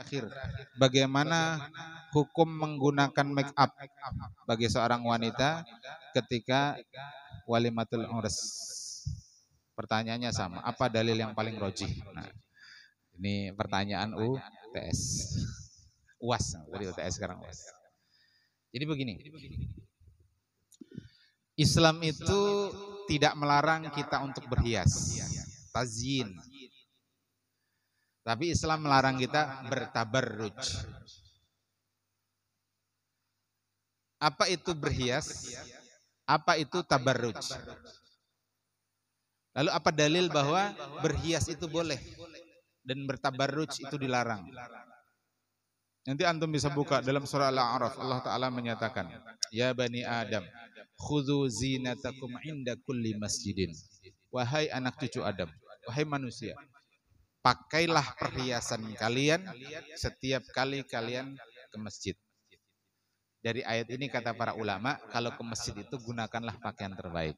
terakhir, bagaimana hukum menggunakan make up bagi seorang wanita ketika walimatul urs? Pertanyaannya sama, apa dalil yang paling rojih? Nah, ini pertanyaan UTS. UAS, tadi UTS sekarang UAS. Jadi begini, Islam itu tidak melarang kita untuk berhias, tazyin. Tapi Islam melarang kita bertabarruj. Apa itu berhias? Apa itu tabarruj? Lalu apa dalil bahwa berhias itu boleh dan bertabarruj itu dilarang? Nanti antum bisa buka dalam surah Al-A'raf, Allah Ta'ala menyatakan, Ya Bani Adam, khudhu zinatakum inda kulli masjidin. Wahai anak cucu Adam, wahai manusia, pakailah perhiasan kalian setiap kali kalian ke masjid. Dari ayat ini kata para ulama, kalau ke masjid itu gunakanlah pakaian terbaik.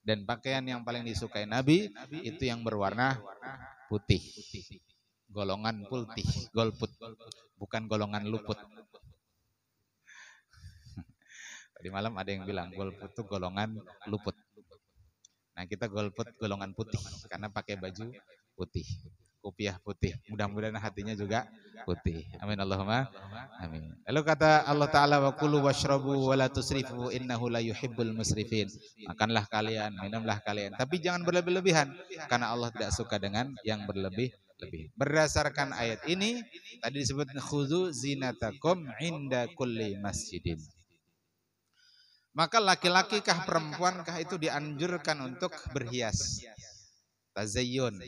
Dan pakaian yang paling disukai Nabi itu yang berwarna putih. Golongan putih, golput, bukan golongan luput. Tadi malam ada yang bilang golput itu golongan luput. Nah, kita golput golongan putih karena pakai baju putih, kopiah putih. Mudah-mudahan hatinya juga putih. Amin Allahumma amin. Lalu kata Allah Ta'ala, wa kulu washrabu wa la tusrifu innahu la yuhibbul musrifin. Makanlah kalian, minumlah kalian, tapi jangan berlebih-lebihan karena Allah tidak suka dengan yang berlebih-lebihan. Berdasarkan ayat ini tadi disebut khudzu zinatakum inda kulli masjidin. Maka laki-laki kah perempuan kah itu dianjurkan untuk berhias, tazayyun.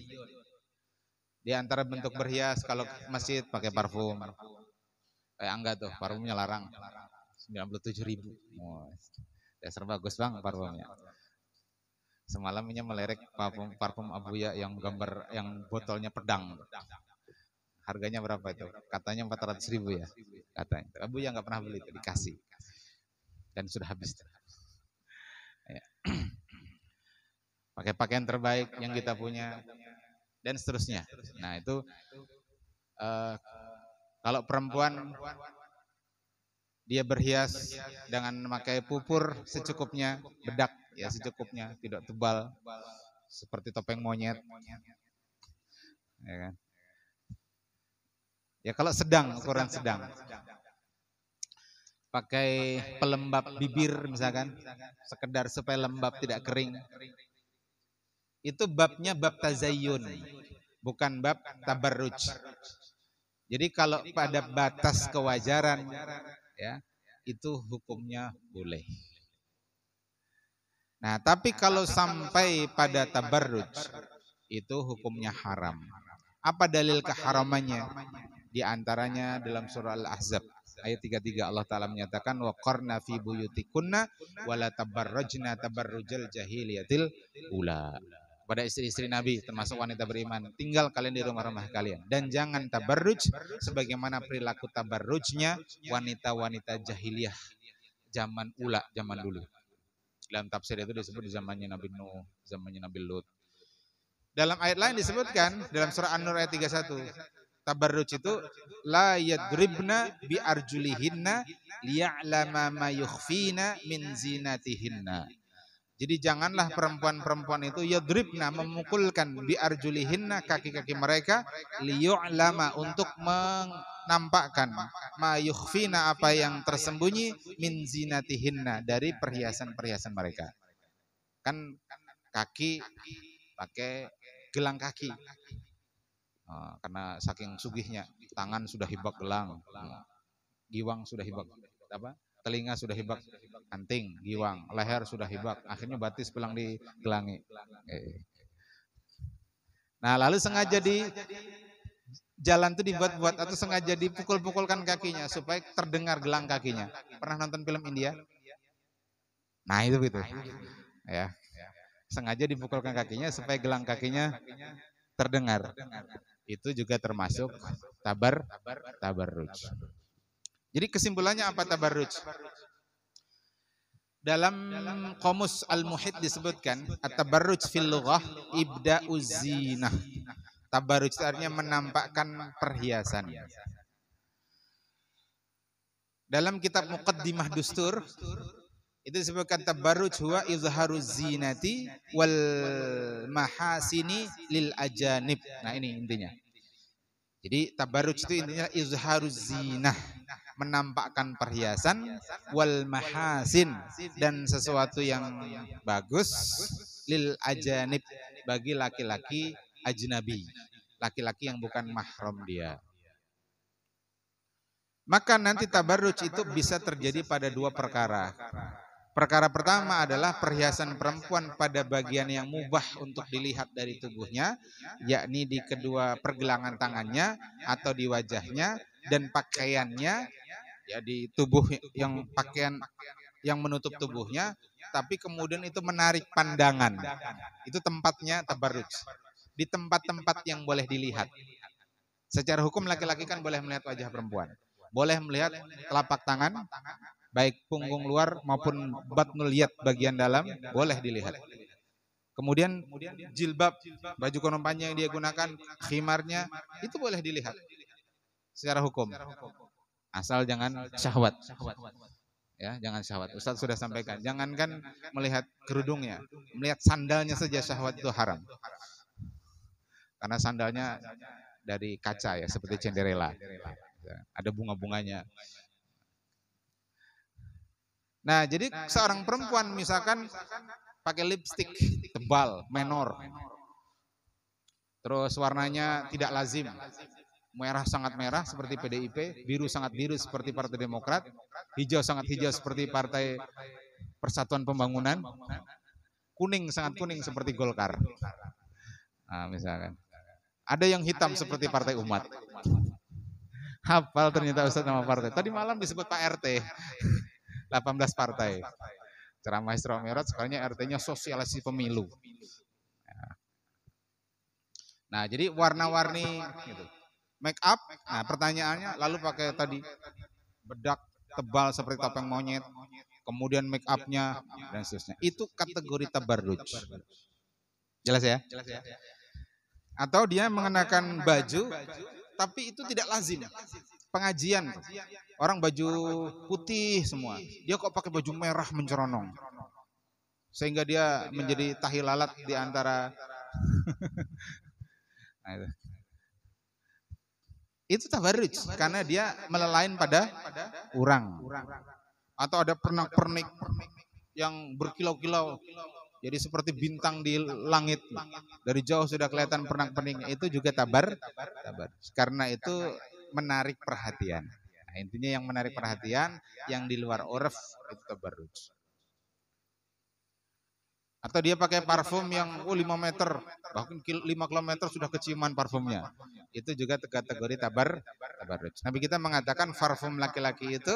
Di antara bentuk berhias, kalau masjid pakai parfum. Kayak Angga tuh, parfumnya larang, 97.000. Oh, dasar bagus bang parfumnya. Semalamnya melerek parfum Abuya yang gambar, yang botolnya pedang. Harganya berapa itu? Katanya 400.000 ya. Katanya. Abuya nggak pernah beli, itu dikasih. Dan sudah habis. Ya. Pakai pakaian terbaik yang kita punya dan seterusnya. Nah itu kalau perempuan dia berhias dengan memakai pupur secukupnya, bedak ya secukupnya, tidak tebal seperti topeng monyet. Ya kan? Ya kalau sedang, ukuran sedang. Pakai pelembab bibir misalkan, sekedar supaya lembab tidak kering. Itu babnya bab tazayyun, bukan bab tabarruj. Jadi kalau pada batas kewajaran ya, itu hukumnya boleh. Nah, tapi kalau sampai pada tabarruj itu hukumnya haram. Apa dalil keharamannya? Di antaranya dalam surah Al-Ahzab ayat 33 Allah Ta'ala menyatakan wa qarna fi buyutikunna wa la tabarrajna tabarrujal jahiliyatil ula. Pada istri-istri Nabi termasuk wanita beriman, tinggal kalian di rumah-rumah kalian dan jangan tabarruj sebagaimana perilaku tabarrujnya wanita-wanita jahiliyah zaman ula, zaman dulu. Dalam tafsir itu disebut di zamannya Nabi Nuh, zamannya Nabi Lut. Dalam ayat lain disebutkan dalam surah An-Nur ayat 31, tabarruj itu la yadribna bi arjulihinna liya'lama ma yukhfina min zinatihinna. Jadi janganlah perempuan-perempuan itu yadribna, memukulkan bi arjulihinna, kaki-kaki mereka, liyu'lama, untuk menampakkan ma yukhfina, apa yang tersembunyi, min zinatihinna, dari perhiasan-perhiasan mereka. Kan kaki pakai gelang kaki. Karena saking sugihnya, tangan sudah hibak gelang, giwang sudah hibak apa? Telinga sudah hibak anting, giwang, leher sudah hibak, akhirnya batis pulang digelangi. Nah, lalu sengaja di jalan itu dibuat-buat atau sengaja dipukul-pukulkan kakinya supaya terdengar gelang kakinya. Pernah nonton film India? Nah, itu gitu. Ya. Sengaja dipukulkan kakinya supaya gelang kakinya terdengar. Itu juga termasuk tabarruj. Jadi kesimpulannya apa tabarruj? Dalam Qamus Al-Muhit disebutkan at-tabarruj fil lughah ibda'uz zinah, Tabarruj itu artinya menampakkan perhiasan. Dalam kitab Muqaddimah Dustur itu disebutkan tabarruj huwa izharuz zinati wal mahasini lil ajanib. Nah, ini intinya. Jadi tabarruj itu intinya izharuz zinah, menampakkan perhiasan, wal mahasin, dan sesuatu yang bagus, lil ajanib, bagi laki-laki ajnabi, laki-laki yang bukan mahram dia. Maka nanti tabarruj itu bisa terjadi pada dua perkara. Perkara pertama adalah perhiasan perempuan pada bagian yang mubah untuk dilihat dari tubuhnya, yakni di kedua pergelangan tangannya atau di wajahnya, dan pakaiannya, ya di tubuh yang pakaian yang menutup tubuhnya, tapi kemudian itu menarik pandangan. Itu tempatnya tabarruj. Di tempat-tempat yang boleh dilihat. Secara hukum laki-laki kan boleh melihat wajah perempuan. Boleh melihat telapak tangan, baik punggung luar maupun batnul yad bagian dalam, boleh dilihat. Kemudian jilbab, baju kurung panjang yang dia gunakan, khimarnya, itu boleh dilihat secara hukum. Asal jangan syahwat. Ya, jangan syahwat. Ustaz sudah sampaikan, jangankan melihat kerudungnya, melihat sandalnya saja syahwat itu haram. Karena sandalnya dari kaca ya, seperti Cinderella. Ada bunga-bunganya. Nah, jadi seorang perempuan misalkan pakai lipstik tebal, menor. Terus warnanya tidak lazim. Merah sangat merah seperti PDIP, biru sangat biru seperti Partai Demokrat, hijau sangat hijau seperti Partai Persatuan Pembangunan, kuning sangat kuning seperti Golkar. Nah, misalkan. Ada yang hitam seperti Partai Umat. Hafal ternyata Ustaz nama partai. Tadi malam disebut Pak RT. 18 partai. Ceramah Isra Mi'raj, sekarangnya RT-nya sosialisasi pemilu. Nah, jadi warna-warni gitu. Make up, nah pertanyaannya lalu pakai tadi bedak tebal seperti topeng monyet, kemudian make up-nya dan seterusnya. Itu kategori tabarruj. Jelas ya? Atau dia mengenakan baju tapi itu tidak lazim. Pengajian, orang baju putih semua, dia kok pakai baju merah menceronong, sehingga dia menjadi tahi lalat di antara. Nah, itu tabarruj karena dia melelain pada orang. Atau ada pernak-pernik yang berkilau-kilau, jadi seperti bintang di langit. Dari jauh sudah kelihatan pernak-perniknya, itu juga tabarruj. Karena itu menarik perhatian. Nah, intinya yang menarik perhatian, yang di luar urf, itu tabarruj. Atau dia pakai parfum yang 5 meter, bahkan 5 kilometer sudah keciuman parfumnya. Itu juga kategori tabarruj. Nabi kita mengatakan parfum laki-laki itu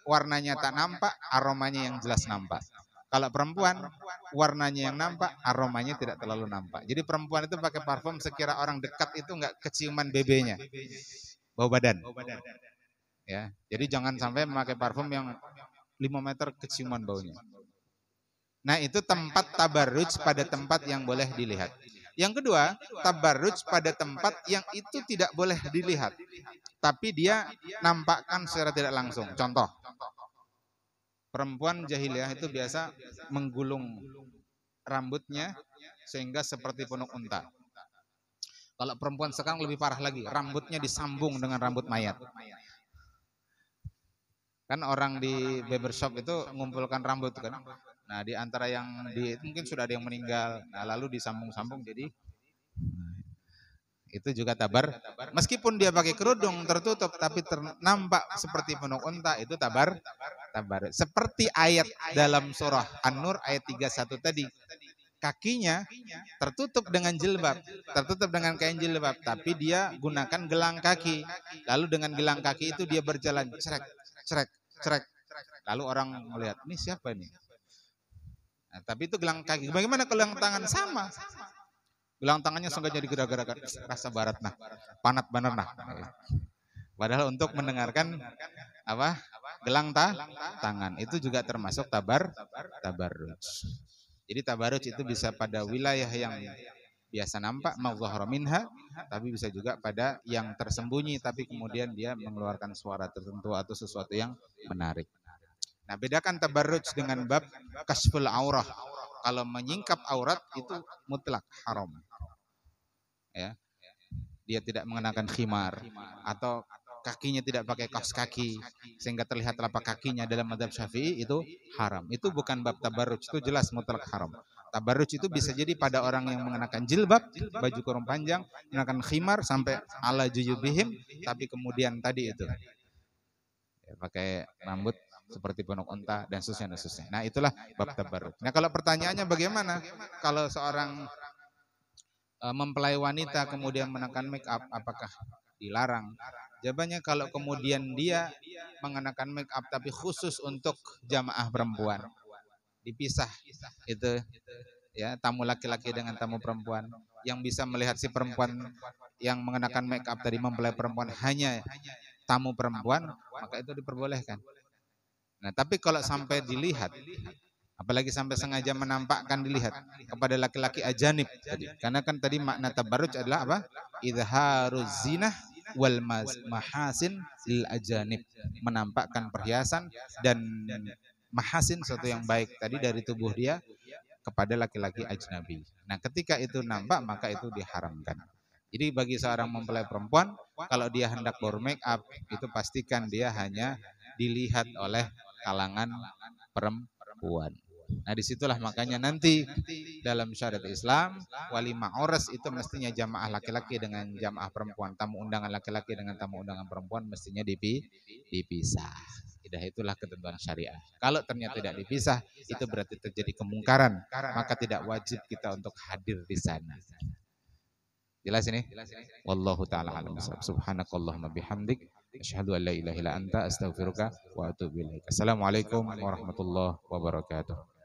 warnanya tak nampak, aromanya yang jelas nampak. Kalau perempuan, warnanya yang nampak, aromanya tidak terlalu nampak. Jadi perempuan itu pakai parfum sekira orang dekat itu enggak keciuman BB-nya. Bau badan. Ya, jadi jangan sampai memakai parfum yang 5 meter keciuman baunya. Nah, itu tempat tabarruj pada tempat yang boleh dilihat. Yang kedua, tabarruj pada tempat yang itu tidak boleh dilihat, tapi dia nampakkan secara tidak langsung. Contoh, perempuan jahiliyah itu biasa menggulung rambutnya sehingga seperti punuk unta. Kalau perempuan sekarang lebih parah lagi, rambutnya disambung dengan rambut mayat. Kan orang di barbershop itu mengumpulkan rambut kan. Nah, di antara yang mungkin sudah ada yang meninggal, nah lalu disambung-sambung, jadi itu juga tabar. Meskipun dia pakai kerudung tertutup tapi nampak seperti punuk unta, itu tabar. Seperti ayat dalam surah An-Nur ayat 31 tadi. Kakinya tertutup dengan jilbab, tertutup dengan kain jilbab, tapi dia gunakan gelang kaki. Lalu dengan gelang kaki itu dia berjalan cerek, cerek, cerek. Lalu orang melihat, ini siapa ini? Nah, tapi itu gelang kaki. Bagaimana gelang tangan? Sama. Gelang tangannya sengaja digerak-gerakan, rasa barat nah, panat bener nah. Padahal untuk mendengarkan apa? Gelang tangan itu juga termasuk tabarruj. Jadi tabarruj itu bisa pada wilayah yang biasa nampak ma dhahara minha, tapi bisa juga pada yang tersembunyi tapi kemudian dia mengeluarkan suara tertentu atau sesuatu yang menarik. Nah, bedakan tabarruj dengan bab kasful aurah. Kalau menyingkap aurat itu mutlak haram. Ya. Dia tidak mengenakan khimar atau kakinya tidak pakai kaos kaki sehingga terlihat telapak kakinya, dalam mazhab Syafi'i itu haram. Itu bukan bab tabarruj, itu jelas mutlak haram. Tabarruj itu bisa jadi pada orang yang mengenakan jilbab, baju kurung panjang, mengenakan khimar sampai ala juyubihim, tapi kemudian tadi itu ya, pakai rambut seperti ponok unta dan seterusnya. Nah, itulah bab tabarruj. Nah, kalau pertanyaannya bagaimana kalau seorang mempelai wanita kemudian mengenakan make up, apakah dilarang? Jawabannya, kalau kemudian dia mengenakan make up tapi khusus untuk jamaah perempuan, dipisah itu ya, tamu laki-laki dengan tamu perempuan, yang bisa melihat si perempuan yang mengenakan make up tadi, mempelai perempuan, hanya tamu perempuan, maka itu diperbolehkan. Nah, tapi kalau sampai dilihat, apalagi sampai sengaja menampakkan dilihat kepada laki-laki ajanib tadi, karena kan tadi makna tabarruj adalah apa? Idharuz zinah wal mahasin lil ajanib, menampakkan perhiasan dan mahasin, sesuatu yang baik tadi dari tubuh dia kepada laki-laki ajnabi. Nah, ketika itu nampak maka itu diharamkan. Jadi bagi seorang mempelai perempuan, kalau dia hendak bermake up, itu pastikan dia hanya dilihat oleh kalangan perempuan. Nah, disitulah makanya nanti dalam syariat Islam, walimah ores itu mestinya jamaah laki-laki dengan jamaah perempuan, tamu undangan laki-laki dengan tamu undangan perempuan mestinya dipisah. Itulah ketentuan syariah. Kalau ternyata tidak dipisah, itu berarti terjadi kemungkaran, maka tidak wajib kita untuk hadir di sana. Jelas ini? Wallahu ta'ala alam. Subhanakallahumma bihamdik, asyhadu an la ilaha illa anta, astaghfiruka wa atubu ilaik. Assalamualaikum warahmatullahi wabarakatuh.